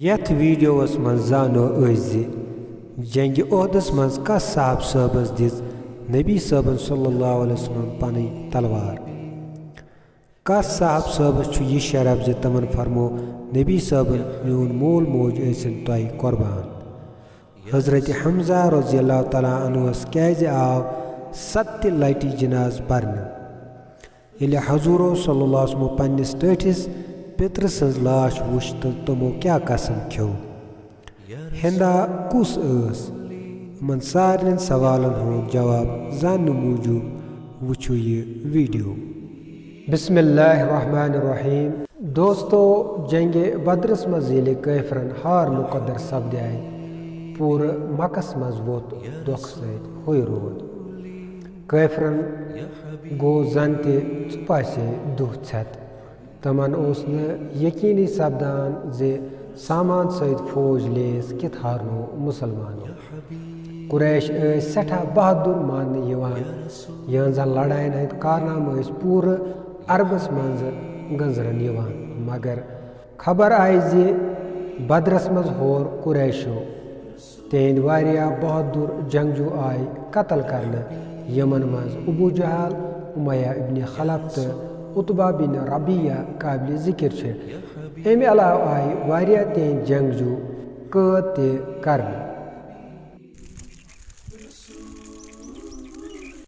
यथ वीडियोस मं जानो जंग ओहदस मं कस साहब साहबस दिस नबी साहबन सल्लल्लाहु अलैहि वसल्लम पन तलवार। कस साहब साहबस यह शरफ जे तमन फरमो नबी साहबन मीन मोल मोज ऐसन तय कुर्बान। हजरत हमजा रज़ियल्लाहु तआला अन्हुस कैज आव 7 लटि जनाज परन। येले हजूरो सल्लल्लाहु अलैहि वसल्लम पन्निस टठिस पितर सज लाश वुच तो तमो क्या कसम खो। हिंदा कुस मन सारे सवालन हुंद जवाब जानने मूजूब वुचो ये वीडियो। बिस्मिल्लाहिर्रहमानिर्रहीम। दोस्तों, जंगे बदरस मज येले कैफरन हार मुकद्दर सपदाय पूर मकस मज वोत दुख सत हुई रोद। कैफरन गो जन तुपासे दुह छत। तमन ओस न यकीनी सपदान जे सामान सहित फौज लेस कित हारनो मुसलमानों। कुरैश सठा बहादुर मान यहन लड़ाइन हंद कारनाम पूर अरबस मज गंजरन यवान। मगर खबर आई जे बदरस मज होर कुरैशो तेन वारिया बहादुर जंगजू आय कत्ल करने यमन मज अबू जहल, उमैया इब्न खलफ तो उतबा बिन रबिया काबिल जिक्र। अमे अलाव आय वारिया तेन जंगजू कैद ते करने।